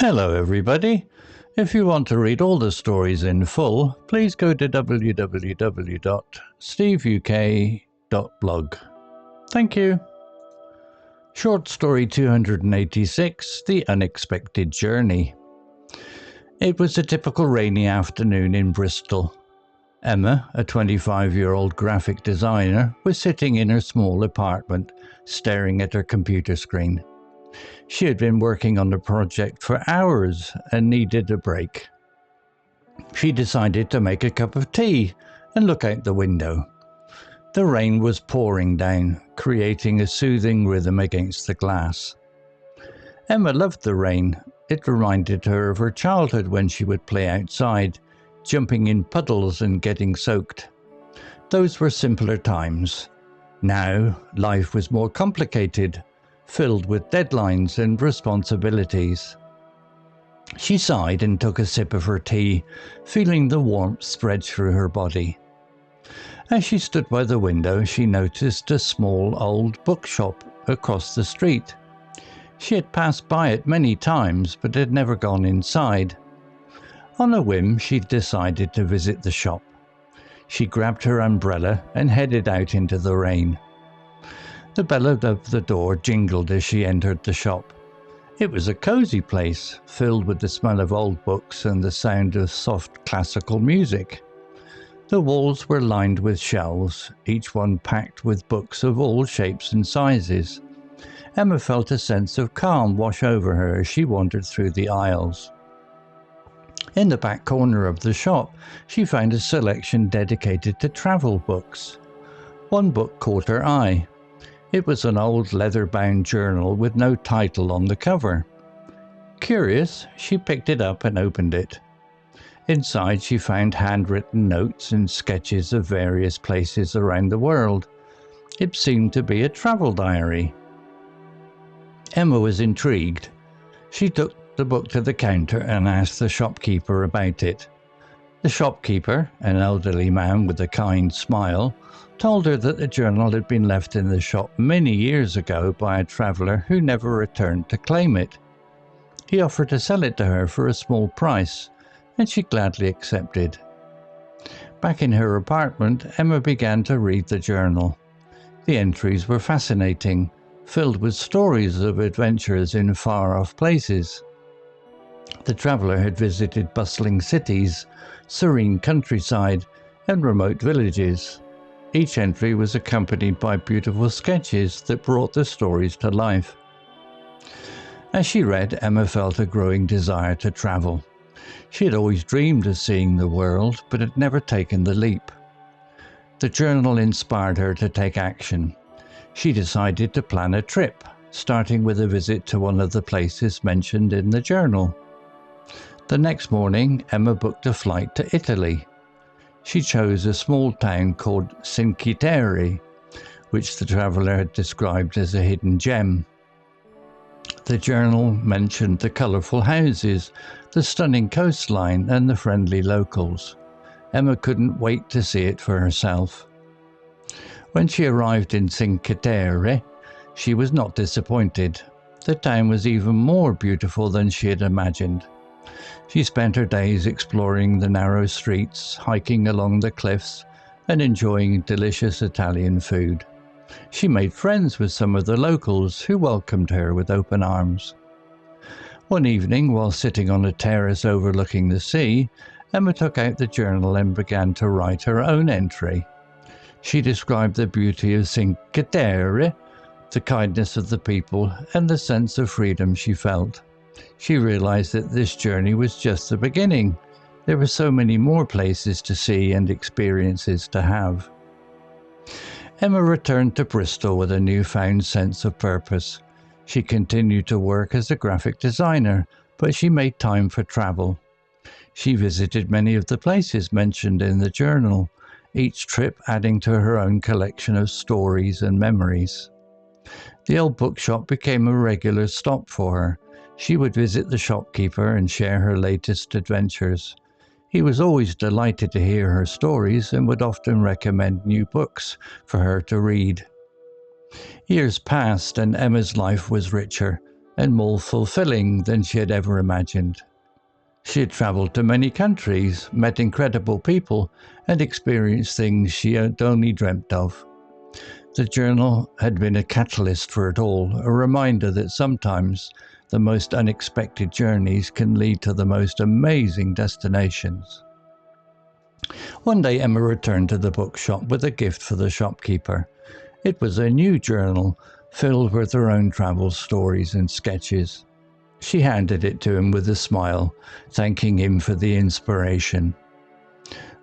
Hello everybody. If you want to read all the stories in full, please go to www.steveuk.blog. Thank you. Short story 286, The Unexpected Journey. It was a typical rainy afternoon in Bristol. Emma, a 25-year-old graphic designer, was sitting in her small apartment, staring at her computer screen. She had been working on the project for hours and needed a break. She decided to make a cup of tea and look out the window. The rain was pouring down, creating a soothing rhythm against the glass. Emma loved the rain. It reminded her of her childhood when she would play outside, jumping in puddles and getting soaked. Those were simpler times. Now, life was more complicated, filled with deadlines and responsibilities. She sighed and took a sip of her tea, feeling the warmth spread through her body. As she stood by the window, she noticed a small old bookshop across the street. She had passed by it many times, but had never gone inside. On a whim, she decided to visit the shop. She grabbed her umbrella and headed out into the rain. The bell above the door jingled as she entered the shop. It was a cozy place, filled with the smell of old books and the sound of soft classical music. The walls were lined with shelves, each one packed with books of all shapes and sizes. Emma felt a sense of calm wash over her as she wandered through the aisles. In the back corner of the shop, she found a selection dedicated to travel books. One book caught her eye. It was an old leather-bound journal with no title on the cover. Curious, she picked it up and opened it. Inside, she found handwritten notes and sketches of various places around the world. It seemed to be a travel diary. Emma was intrigued. She took the book to the counter and asked the shopkeeper about it. The shopkeeper, an elderly man with a kind smile, told her that the journal had been left in the shop many years ago by a traveller who never returned to claim it. He offered to sell it to her for a small price, and she gladly accepted. Back in her apartment, Emma began to read the journal. The entries were fascinating, filled with stories of adventures in far-off places. The traveller had visited bustling cities, serene countryside, and remote villages. Each entry was accompanied by beautiful sketches that brought the stories to life. As she read, Emma felt a growing desire to travel. She had always dreamed of seeing the world, but had never taken the leap. The journal inspired her to take action. She decided to plan a trip, starting with a visit to one of the places mentioned in the journal. The next morning, Emma booked a flight to Italy. She chose a small town called Sighed, which the traveller had described as a hidden gem. The journal mentioned the colourful houses, the stunning coastline, and the friendly locals. Emma couldn't wait to see it for herself. When she arrived in Sighed, she was not disappointed. The town was even more beautiful than she had imagined. She spent her days exploring the narrow streets, hiking along the cliffs, and enjoying delicious Italian food. She made friends with some of the locals who welcomed her with open arms. One evening, while sitting on a terrace overlooking the sea, Emma took out the journal and began to write her own entry. She described the beauty of Sighed, the kindness of the people, and the sense of freedom she felt. She realized that this journey was just the beginning. There were so many more places to see and experiences to have. Emma returned to Bristol with a newfound sense of purpose. She continued to work as a graphic designer, but she made time for travel. She visited many of the places mentioned in the journal, each trip adding to her own collection of stories and memories. The old bookshop became a regular stop for her. She would visit the shopkeeper and share her latest adventures. He was always delighted to hear her stories and would often recommend new books for her to read. Years passed and Emma's life was richer, and more fulfilling than she had ever imagined. She had travelled to many countries, met incredible people, and experienced things she had only dreamt of. The journal had been a catalyst for it all, a reminder that sometimes the most unexpected journeys can lead to the most amazing destinations. One day Emma returned to the bookshop with a gift for the shopkeeper. It was a new journal filled with her own travel stories and sketches. She handed it to him with a smile, thanking him for the inspiration.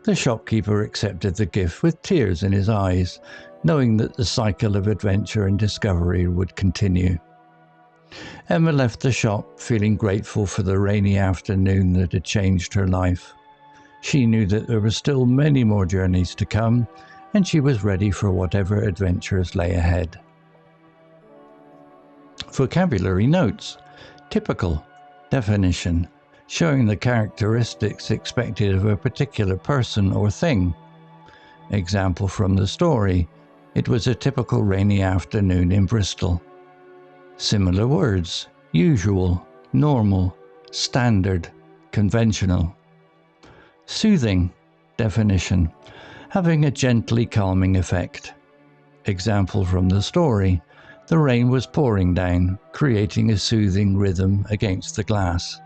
The shopkeeper accepted the gift with tears in his eyes, knowing that the cycle of adventure and discovery would continue. Emma left the shop feeling grateful for the rainy afternoon that had changed her life. She knew that there were still many more journeys to come, and she was ready for whatever adventures lay ahead. Vocabulary notes. Typical. Definition. Showing the characteristics expected of a particular person or thing. Example from the story. It was a typical rainy afternoon in Bristol. Similar words. Usual, normal, standard, conventional. Soothing. Definition. Having a gently calming effect. Example from the story. The rain was pouring down, creating a soothing rhythm against the glass.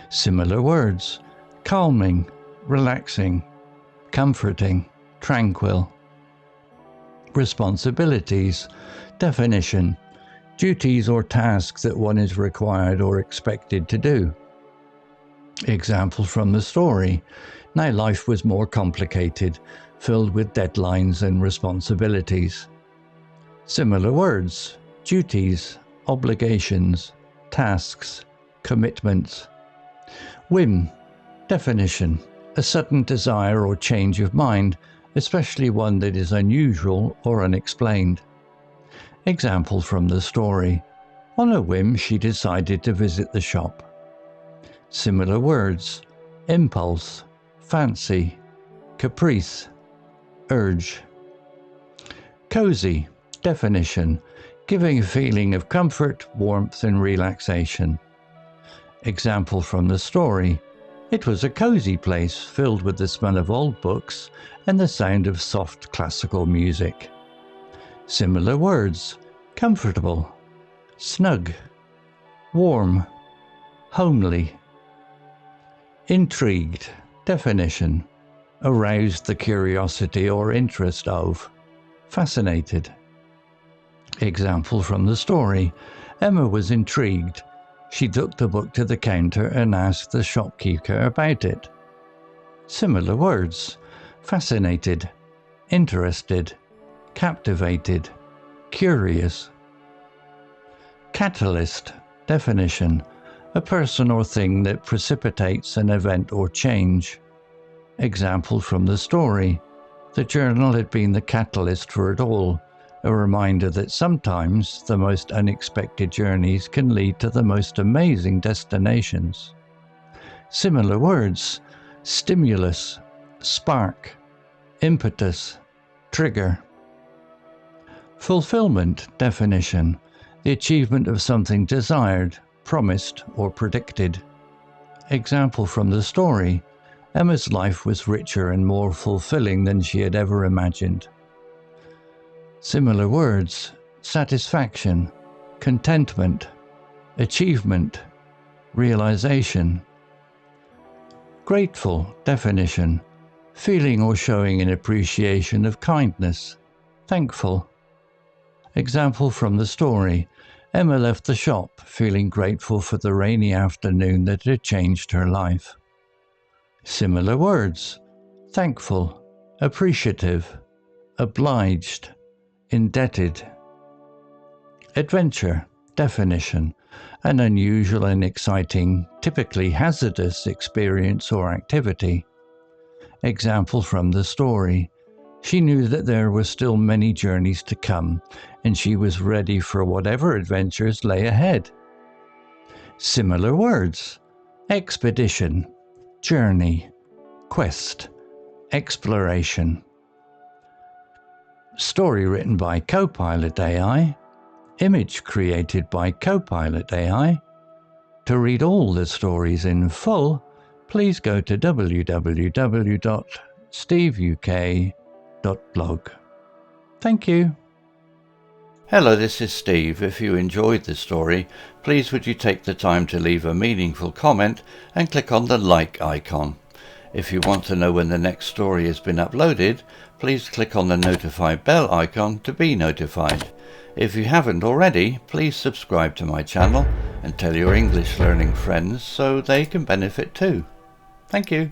Similar words. Calming, relaxing, comforting, tranquil. Responsibilities. Definition. Duties or tasks that one is required or expected to do. Example from the story. Now life was more complicated, filled with deadlines and responsibilities. Similar words. Duties, obligations, tasks, commitments. Whim. Definition. A sudden desire or change of mind, especially one that is unusual or unexplained. Example from the story. On a whim, she decided to visit the shop. Similar words. Impulse, fancy, caprice, urge. Cozy. Definition. Giving a feeling of comfort, warmth and relaxation. Example from the story. It was a cozy place filled with the smell of old books and the sound of soft classical music. Similar words. Comfortable, snug, warm, homely. Intrigued. Definition. Aroused the curiosity or interest of. Fascinated. Example from the story. Emma was intrigued. She took the book to the counter and asked the shopkeeper about it. Similar words. Fascinated, interested, captivated, curious. Catalyst. Definition. A person or thing that precipitates an event or change. Example from the story. The journal had been the catalyst for it all, a reminder that sometimes the most unexpected journeys can lead to the most amazing destinations. Similar words. Stimulus, spark, impetus, trigger. Fulfillment. Definition. The achievement of something desired, promised or predicted. Example from the story. Emma's life was richer and more fulfilling than she had ever imagined. Similar words. Satisfaction, contentment, achievement, realization. Grateful. Definition. Feeling or showing an appreciation of kindness, thankful. Example from the story. Emma left the shop feeling grateful for the rainy afternoon that had changed her life. Similar words. Thankful, appreciative, obliged, indebted. Adventure. Definition. An unusual and exciting, typically hazardous experience or activity. Example from the story. She knew that there were still many journeys to come, and she was ready for whatever adventures lay ahead. Similar words. Expedition, journey, quest, exploration. Story written by Copilot AI. image created by Copilot AI. To read all the stories in full, please go to www.steveuk.blog. Thank you. Hello, this is Steve. If you enjoyed this story, please would you take the time to leave a meaningful comment and click on the like icon. If you want to know when the next story has been uploaded, please click on the notify bell icon to be notified. If you haven't already, please subscribe to my channel and tell your English learning friends so they can benefit too. Thank you.